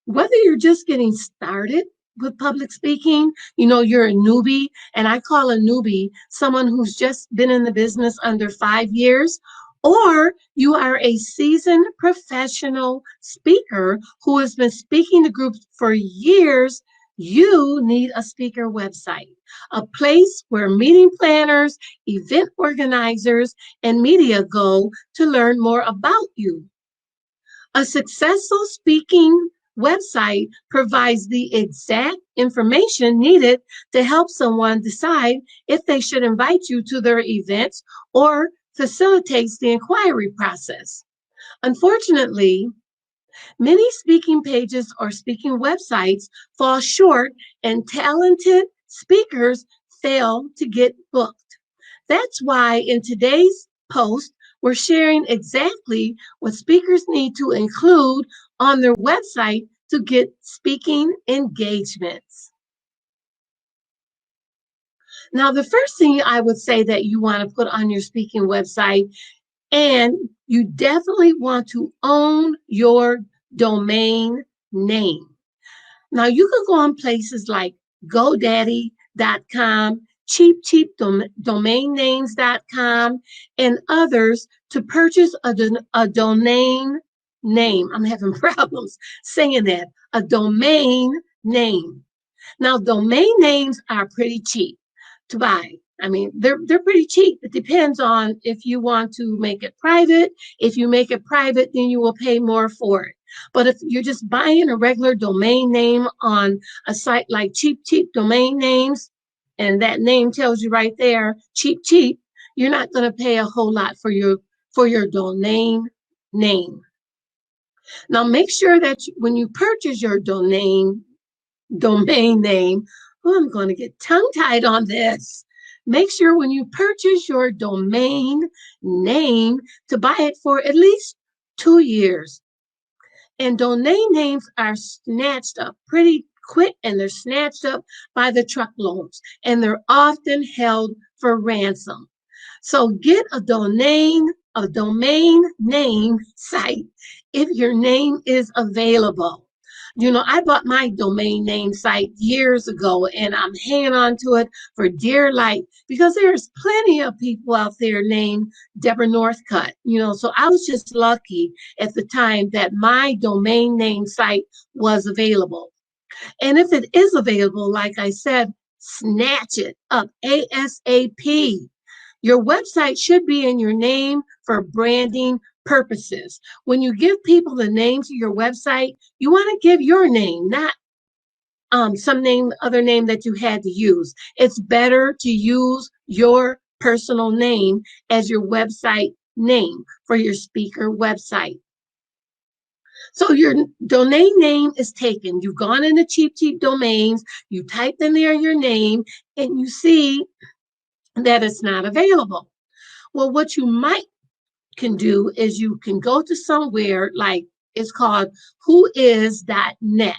Whether you're just getting started with public speaking, you're a newbie, and I call a newbie someone who's just been in the business under 5 years, or you are a seasoned professional speaker who has been speaking to groups for years, you need a speaker website, a place where meeting planners, event organizers, and media go to learn more about you. A successful speaking website provides the exact information needed to help someone decide if they should invite you to their events or facilitates the inquiry process. Unfortunately, many speaking pages or speaking websites fall short and talented speakers fail to get booked. That's why in today's post, we're sharing exactly what speakers need to include on their website to get speaking engagements. Now, the first thing I would say that you want to put on your speaking website, and you definitely want to own your domain name. Now, you can go on places like GoDaddy.com, CheapDomainNames.com, and others to purchase a domain name. I'm having problems saying that. A domain name. Now, domain names are pretty cheap to buy. I mean, they're pretty cheap. It depends on if you want to make it private. If you make it private, then you will pay more for it. But if you're just buying a regular domain name on a site like Cheap Domain Names, and that name tells you right there, cheap, you're not going to pay a whole lot for your domain name. Now, make sure that when you purchase your domain name, I'm going to get tongue-tied on this. Make sure when you purchase your domain name to buy it for at least 2 years. And domain names are snatched up pretty quick, and they're snatched up by the truckloads, and they're often held for ransom. So get a domain name site if your name is available. I bought my domain name site years ago, and I'm hanging on to it for dear life because there's plenty of people out there named Deborah Northcutt. So I was just lucky at the time that my domain name site was available. And if it is available, like I said, snatch it up ASAP. Your website should be in your name for branding purposes. When you give people the name to your website, you want to give your name, not other name that you had to use. It's better to use your personal name as your website name for your speaker website. So your domain name is taken. You've gone into Cheap Domains, you typed in there your name, and you see that it's not available. Well, what you can do is you can go to somewhere like it's called whois.net.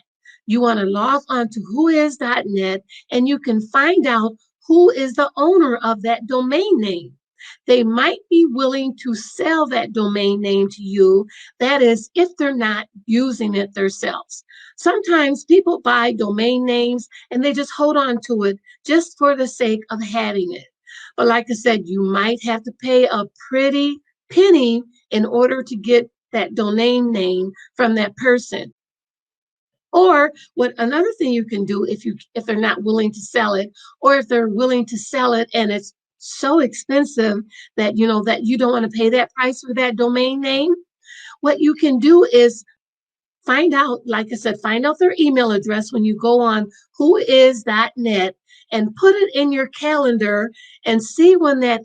You want to log on to whois.net, and you can find out who is the owner of that domain name. They might be willing to sell that domain name to you. That is, if they're not using it themselves. Sometimes people buy domain names and they just hold on to it just for the sake of having it. But like I said, you might have to pay a pretty penny in order to get that domain name from that person. Or another thing you can do if they're not willing to sell it, or if they're willing to sell it and it's so expensive that you don't want to pay that price for that domain name, what you can do is find out, like I said, find out their email address when you go on whois.net and put it in your calendar and see when that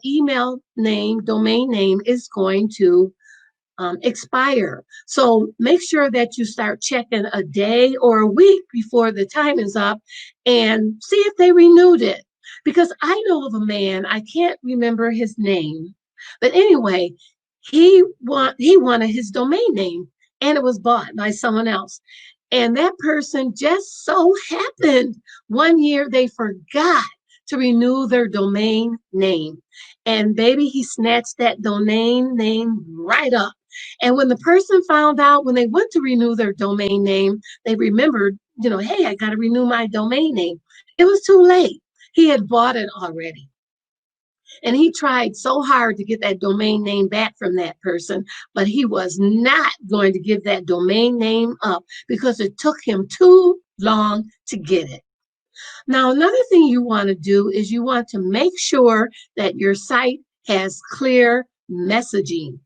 domain name is going to expire. So make sure that you start checking a day or a week before the time is up and see if they renewed it. Because I know of a man, I can't remember his name, but anyway, he wanted his domain name, and it was bought by someone else. And that person just so happened one year they forgot to renew their domain name. And baby, he snatched that domain name right up. And when the person found out, when they went to renew their domain name, they remembered, hey, I got to renew my domain name. It was too late. He had bought it already. And he tried so hard to get that domain name back from that person, but he was not going to give that domain name up because it took him too long to get it. Now, another thing you want to do is you want to make sure that your site has clear messaging.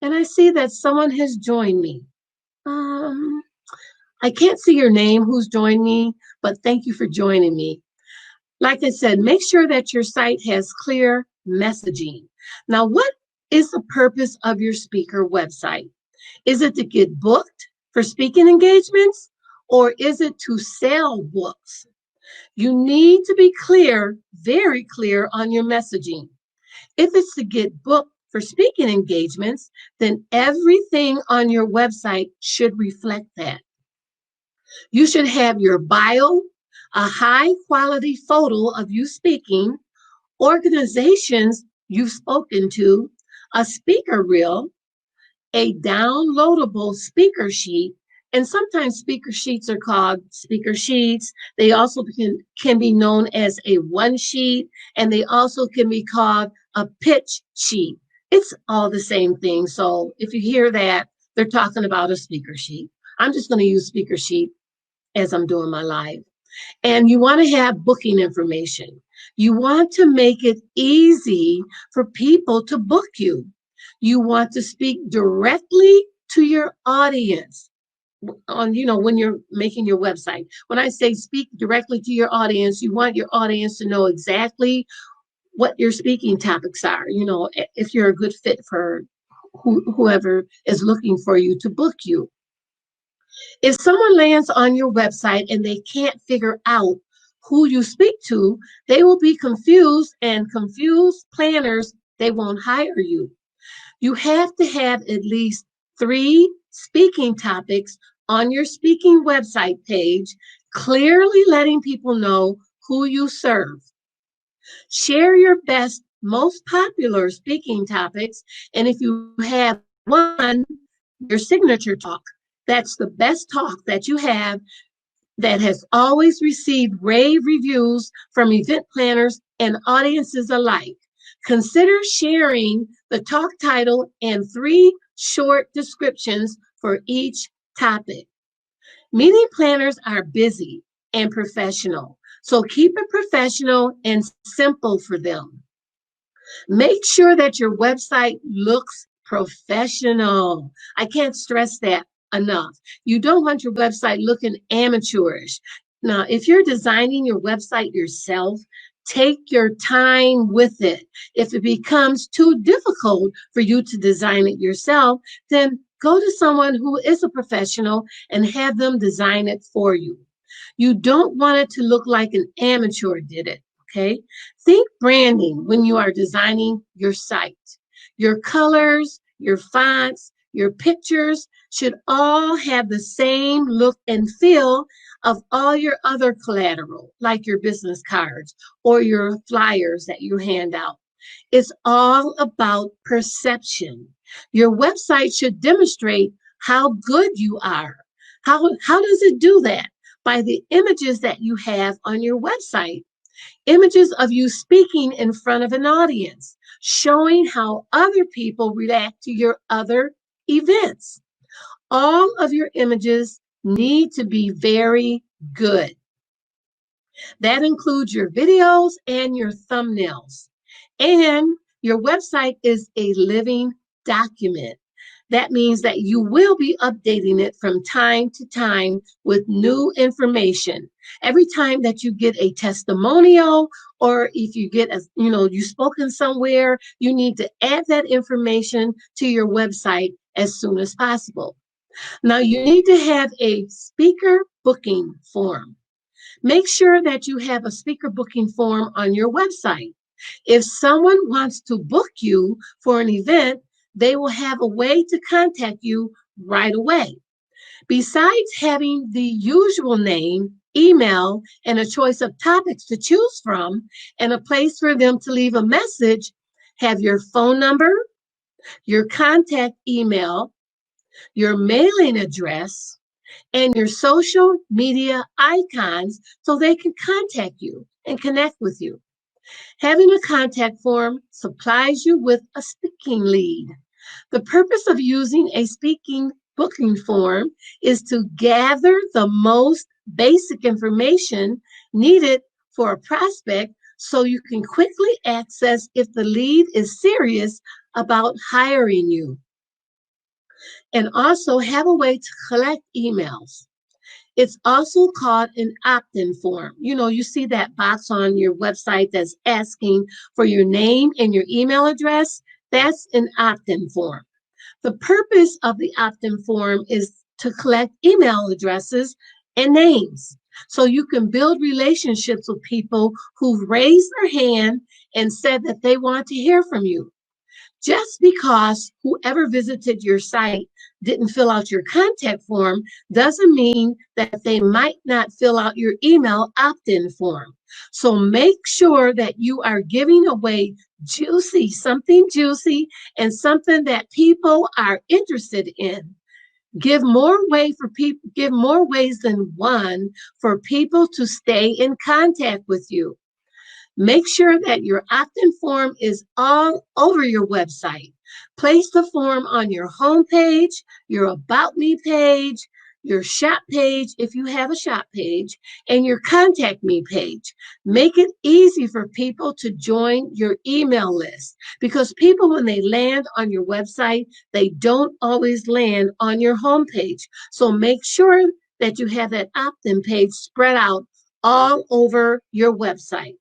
And I see that someone has joined me. I can't see your name, who's joined me, but thank you for joining me. Like I said, make sure that your site has clear messaging. Now, what is the purpose of your speaker website? Is it to get booked for speaking engagements, or is it to sell books? You need to be clear, very clear on your messaging. If it's to get booked for speaking engagements, then everything on your website should reflect that. You should have your bio, a high quality photo of you speaking, organizations you've spoken to, a speaker reel, a downloadable speaker sheet, and sometimes speaker sheets are called speaker sheets. They also can be known as a one sheet, and they also can be called a pitch sheet. It's all the same thing. So if you hear that, they're talking about a speaker sheet. I'm just going to use speaker sheet as I'm doing my live. And you want to have booking information. You want to make it easy for people to book you. You want to speak directly to your audience on, when you're making your website. When I say speak directly to your audience, you want your audience to know exactly what your speaking topics are, if you're a good fit for whoever is looking for you to book you. If someone lands on your website and they can't figure out who you speak to, they will be confused, and confused planners, they won't hire you. You have to have at least 3 speaking topics on your speaking website page, clearly letting people know who you serve. Share your best, most popular speaking topics, and if you have one, your signature talk. That's the best talk that you have that has always received rave reviews from event planners and audiences alike. Consider sharing the talk title and 3 short descriptions for each topic. Meeting planners are busy and professional, so keep it professional and simple for them. Make sure that your website looks professional. I can't stress that enough. You don't want your website looking amateurish. Now, if you're designing your website yourself, take your time with it. If it becomes too difficult for you to design it yourself, then go to someone who is a professional and have them design it for you. You don't want it to look like an amateur did it, okay? Think branding when you are designing your site. Your colors, your fonts, your pictures should all have the same look and feel of all your other collateral, like your business cards or your flyers that you hand out. It's all about perception. Your website should demonstrate how good you are. How does it do that? By the images that you have on your website. Images of you speaking in front of an audience, showing how other people react to your other events. All of your images need to be very good. That includes your videos and your thumbnails. And your website is a living document. That means that you will be updating it from time to time with new information. Every time that you get a testimonial, or if you get you've spoken somewhere, you need to add that information to your website as soon as possible. Now, you need to have a speaker booking form. Make sure that you have a speaker booking form on your website. If someone wants to book you for an event, they will have a way to contact you right away. Besides having the usual name, email, and a choice of topics to choose from, and a place for them to leave a message, have your phone number, your contact email, your mailing address, and your social media icons so they can contact you and connect with you. Having a contact form supplies you with a speaking lead. The purpose of using a speaking booking form is to gather the most basic information needed for a prospect so you can quickly access if the lead is serious about hiring you. And also have a way to collect emails. It's also called an opt-in form. You see that box on your website that's asking for your name and your email address. That's an opt-in form. The purpose of the opt-in form is to collect email addresses and names so you can build relationships with people who've raised their hand and said that they want to hear from you. Just because whoever visited your site didn't fill out your contact form doesn't mean that they might not fill out your email opt-in form. So make sure that you are giving away something juicy and something that people are interested in. Give more ways than one for people to stay in contact with you. Make sure that your opt-in form is all over your website. Place the form on your homepage, your About Me page, your shop page, if you have a shop page, and your Contact Me page. Make it easy for people to join your email list because people, when they land on your website, they don't always land on your homepage. So make sure that you have that opt-in page spread out all over your website.